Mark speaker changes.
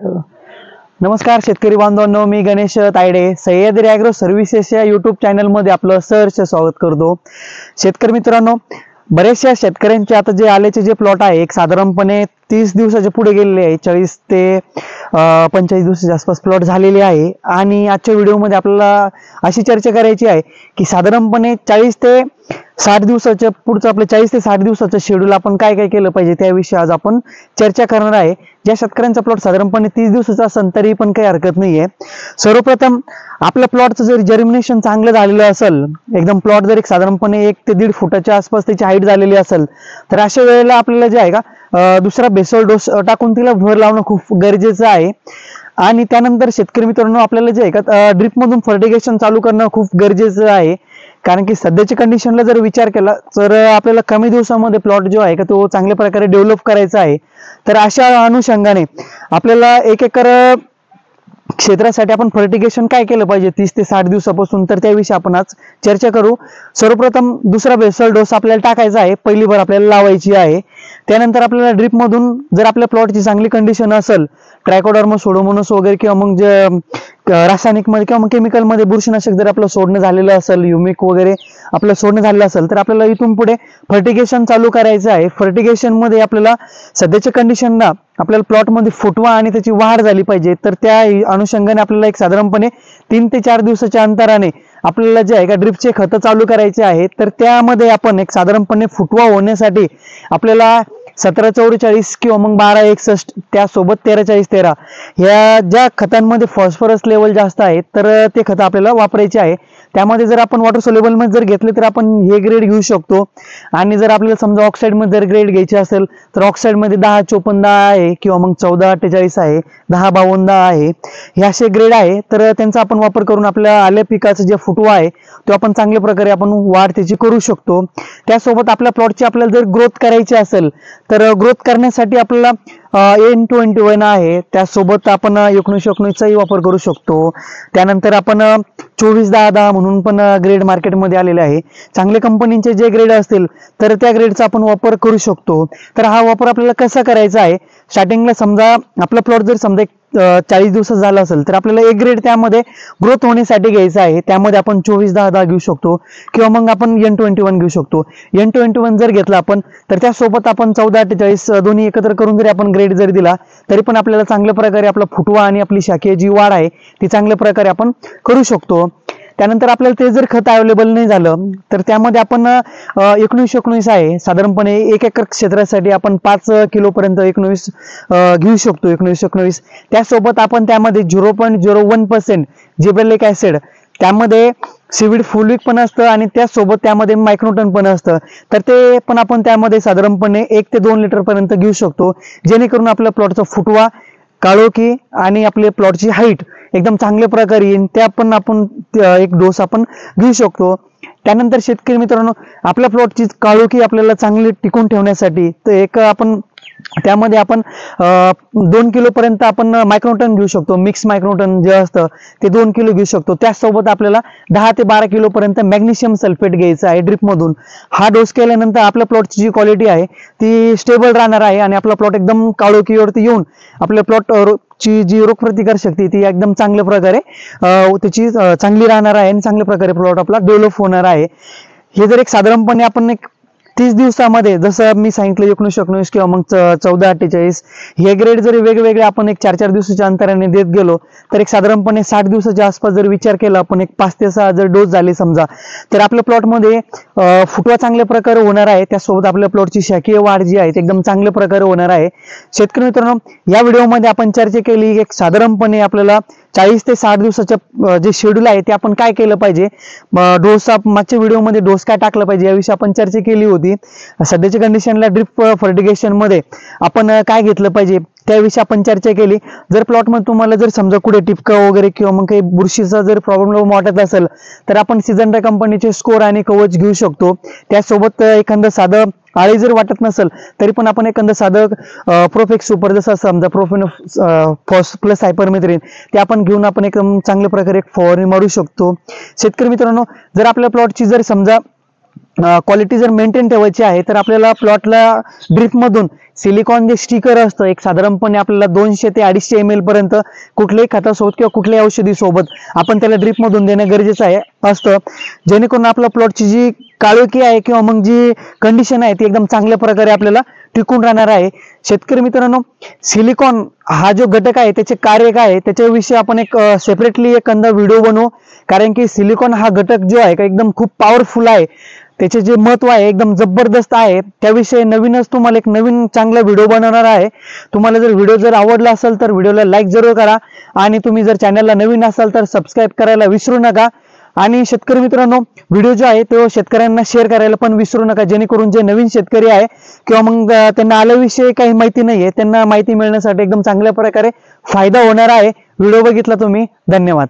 Speaker 1: नमस्कार शेतकरी बांधवांनो, मी गणेश तायडे सह्याद्री ॲग्रो सर्व्हिसेस या यूट्यूब चॅनलमध्ये आपलं सहर्ष स्वागत करतो। शेतकरी मित्रांनो, बरेचशा शेतकऱ्यांचे आता जे आल्याचे जे प्लॉट आहे एक साधारणपणे 30 दिवसाच्या पुढे गेलेले आहे, 40 ते 45 दिवसाच्या आसपास प्लॉट झालेले आहे। आणि आजच्या व्हिडिओमध्ये आपल्याला अशी चर्चा करायची आहे की साधारणपणे 40 ते 60 दिवसाच्या पुढचं आपलं 40 ते 60 दिवसाचं शेड्यूल आपण काय काय केलं पाहिजे त्याविषयी आज आपण चर्चा करणार आहे। ज्या शेतकऱ्यांचा प्लॉट साधारणपणे 30 दिवसाचा असेल तरी पण काही हरकत नाहीये। सर्वप्रथम आपल्या प्लॉटचं जर जर्मिनेशन चांगलं झालेलं असेल, एकदम प्लॉट जर एक साधारणपणे 1 ते 1.5 फुटाच्या आसपास त्याची हाईट झालेली असेल, तर अशा वेळेला आपल्याला जे आहे का दुसरा बेसल डोस टाकून तिला भर लावणं खूप गरजेचं आहे। आणि त्यानंतर शेतकरी मित्रांनो, आपल्याला जे आहे का ड्रिप मधून फर्टिगेशन चालू करणं खूप गरजेचं आहे। कारण की सध्याच्या कंडिशनला जर विचार केला तर आपल्याला कमी दिवसामध्ये प्लॉट जो आहे का तो चांगल्या प्रकारे डेव्हलप करायचा आहे। तर अशा अनुषंगाने आपल्याला 1 एकर क्षेत्रासाठी आपण फर्टिगेशन काय केलं पाहिजे 30 ते 60 दिवसापासून, तर त्याविषयी आपण आज चर्चा करू। सर्वप्रथम दुसरा बेसल डोस आपल्याला टाकायचा आहे, पहिली भर आपल्याला लावायची आहे। त्यानंतर आपल्याला ड्रिप मधून जर आपल्या प्लॉटची चांगली कंडिशन असेल, ट्रायकोडर्मा, सुडोमोनास वगैरे किंवा मग जे रासायनिक मध्ये किंवा मग केमिकल मध्ये बुरशीनाशक जर आपलं सोडणं झालेलं असेल, ह्युमिक वगैरे आपलं सोडणं झालेलं असेल, तर आपल्याला इथून पुढे फर्टिगेशन चालू करायचं आहे। फर्टिगेशन मध्ये आपल्याला सध्याच्या कंडिशनला आपल्याला प्लॉट मध्ये फुटवा आणि त्याची वाढ झाली पाहिजे। तर त्या अनुषंगाने आपल्याला एक साधारणपणे 3 ते 4 दिवसाच्या अंतराने आपल्याला जे आहे का ड्रिपचे खत चालू करायचे आहेत। तर त्यामध्ये आपण एक साधारणपणे फुटवा होण्यासाठी आपल्याला 1744 किंवा मग 1261 त्यासोबत 134013 ह्या ज्या खतांमध्ये फॉस्फरस लेवल जास्त आहे तर ते खत आपल्याला वापरायचे आहे। त्यामध्ये जर आपण वॉटर सोल्युबल मध्ये जर घेतले तर आपण हे ग्रेड घेऊ शकतो। आणि जर आपल्याला समजा ऑक्साईड मध्ये जर ग्रेड घ्यायचे असेल तर ऑक्साईड मध्ये 1054 आहे किंवा मग 1448 आहे, 1052 आहे, हे असे ग्रेड आहे। तर त्यांचा आपण वापर करून आपल्या आल्या पिकाचा जे फुटवा आहे तो आपण चांगल्या प्रकारे आपण वाढ त्याची करू शकतो। त्यासोबत आपल्या प्लॉटची आपल्याला जर ग्रोथ करायची असेल तर ग्रोथ करण्यासाठी आपल्याला N21 आहे, त्यासोबत आपण 1919 चाही वापर करू शकतो। त्यानंतर आपण 2410 म्हणून पण ग्रेड मार्केटमध्ये आलेले आहे। चांगल्या कंपनीचे जे ग्रेड असतील तर त्या ग्रेडचा आपण वापर करू शकतो। तर हा वापर आपल्याला कसा करायचा आहे, स्टार्टिंगला समजा आपला प्लॉट जर समजा 40 दिवसात झाला असेल तर आपल्याला एक ग्रेड त्यामध्ये ग्रोथ होण्यासाठी घ्यायचा आहे। त्यामध्ये आपण 2410 घेऊ शकतो किंवा मग आपण N21 घेऊ शकतो। N21 जर घेतला आपण तर त्यासोबत आपण 1448 दोन्ही एकत्र करून जरी आपण ग्रेड जरी दिला तरी पण आपल्याला चांगल्या प्रकारे आपला फुटवा आणि आपली शाखीय जी वाढ आहे ती चांगल्या प्रकारे आपण करू शकतो। त्यानंतर आपल्याला ते जर खत अवेलेबल नाही झालं तर त्यामध्ये आपण 1919 आहे, साधारणपणे 1 एकर क्षेत्रासाठी आपण 5 किलो पर्यंत 19 घेऊ शकतो। 1919 त्यासोबत आपण त्यामध्ये 0.01% जिबरेलिक ऍसिड, त्यामध्ये सीविड फुलिक पण असतं आणि त्यासोबत त्यामध्ये मायक्रोटन पण असतं, तर ते पण आपण त्यामध्ये साधारणपणे 1 ते 2 लिटर पर्यंत घेऊ शकतो, जेणेकरून आपल्या प्लॉटचा फुटवा, काळोखी आणि आपले प्लॉटची हाईट एकदम चांगल्या प्रकारे येईल। त्या पण आपण एक डोस आपण घेऊ शकतो। त्यानंतर शेतकरी मित्रांनो, आपल्या प्लॉटची काळोखी आपल्याला चांगली टिकून ठेवण्यासाठी तर एक आपण त्यामध्ये आपण 2 किलो पर्यंत आपण मायक्रोटन घेऊ शकतो। मिक्स मायक्रोटन जे असतं ते 2 किलो घेऊ शकतो। त्याचसोबत आपल्याला 10 ते 12 किलो पर्यंत मॅग्नेशियम सल्फेट घ्यायचं आहे ड्रिप मधून। हा डोस केल्यानंतर आपल्या प्लॉटची जी क्वालिटी आहे ती स्टेबल राहणार आहे आणि आपला प्लॉट एकदम काळोखीवरती येऊन आपल्या प्लॉट ची जी रोगप्रतिकार शक्ती ती एकदम चांगल्या प्रकारे त्याची चांगली राहणार आहे आणि चांगल्या प्रकारे प्लॉट आपला डेव्हलप होणार आहे। हे जर एक साधारणपणे आपण एक 30 दिवसामध्ये जसं मी सांगितलं 1919 किंवा मग 1448 हे ग्रेड जरी वेगवेगळे आपण एक 4-4 दिवसाच्या अंतराने देत गेलो तर एक साधारणपणे 60 दिवसाच्या आसपास जर विचार केला आपण एक 5 ते 6 जर डोस झाले समजा, तर आपल्या प्लॉटमध्ये फुटवा चांगल्या प्रकारे होणार आहे। त्यासोबत आपल्या प्लॉटची शाखीय वाढ जी आहे ती एकदम चांगल्या प्रकारे होणार आहे। शेतकरी मित्रांनो, या व्हिडिओमध्ये आपण चर्चा केली एक साधारणपणे आपल्याला 40 ते 60 दिवसाच्या जे शेड्यूल आहे ते आपण काय केलं पाहिजे, डोस मागच्या व्हिडिओमध्ये डोस काय टाकलं पाहिजे याविषयी आपण चर्चा केली होती। सध्याच्या कंडिशनला ड्रिप फर्टिगेशन मध्ये आपण काय घेतलं पाहिजे त्याविषयी आपण चर्चा केली। जर प्लॉट मध्ये तुम्हाला जर समजा कुठे टिपका वगैरे किंवा मग काही बुरशीचा जर प्रॉब्लेम वाटत असेल तर आपण सिजनरा कंपनीचे स्कोर आणि कवच घेऊ शकतो। त्यासोबत एखादं साधं आळी जर वाटत नसेल तरी पण आपण एखादं साधं प्रोफेक्स सुपर जसं समजा प्रोफेनोफॉस प्लस हायपरमेथ्रिन ते आपण घेऊन आपण एकदम चांगल्या प्रकारे एक फवारणी मारू शकतो। शेतकरी मित्रांनो, जर आपल्या प्लॉटची जर समजा क्वालिटी जर मेंटेन ठेवायची आहे तर आपल्याला प्लॉटला ड्रिप मधून सिलिकॉन जे स्टिकर असतं एक साधारणपणे आपल्याला 200 ते 250 ml पर्यंत कुठल्याही खतासोबत किंवा कुठल्याही औषधी सोबत आपण त्याला ड्रिप मधून देणं गरजेचं आहे असतं, जेणेकरून आपल्या प्लॉटची जी काळोखी आहे किंवा मग जी कंडिशन आहे ती एकदम चांगल्या प्रकारे आपल्याला टिकून राहणार आहे. शेतकरी मित्रांनो, सिलिकॉन हा जो घटक आहे त्याचे कार्य काय आहे त्याच्याविषयी आपण एक सेपरेटली एखादा व्हिडिओ बनवू, कारण की सिलिकॉन हा घटक जो आहे का एकदम खूप पॉवरफुल आहे, त्याचे जे महत्व आहे एकदम जबरदस्त आहे. त्याविषयी नवीनच तुम्हाला एक नवीन चांगला व्हिडिओ बनवणार आहे. तुम्हाला जर व्हिडिओ जर आवडला असेल तर व्हिडिओला लाईक जरूर करा आणि तुम्ही जर चॅनलला नवीन असाल तर सबस्क्राईब करायला विसरू नका. आणि शेतकरी मित्रांनो, व्हिडिओ जो आहे तो शेतकऱ्यांना शेअर करायला पण विसरू नका, जेणेकरून जे नवीन शेतकरी आहे किंवा मग त्यांना आल्याविषयी काही माहिती नाहीये त्यांना माहिती मिळण्यासाठी एकदम चांगल्या प्रकारे फायदा होणार आहे. व्हिडिओ बघितला तुम्ही, धन्यवाद.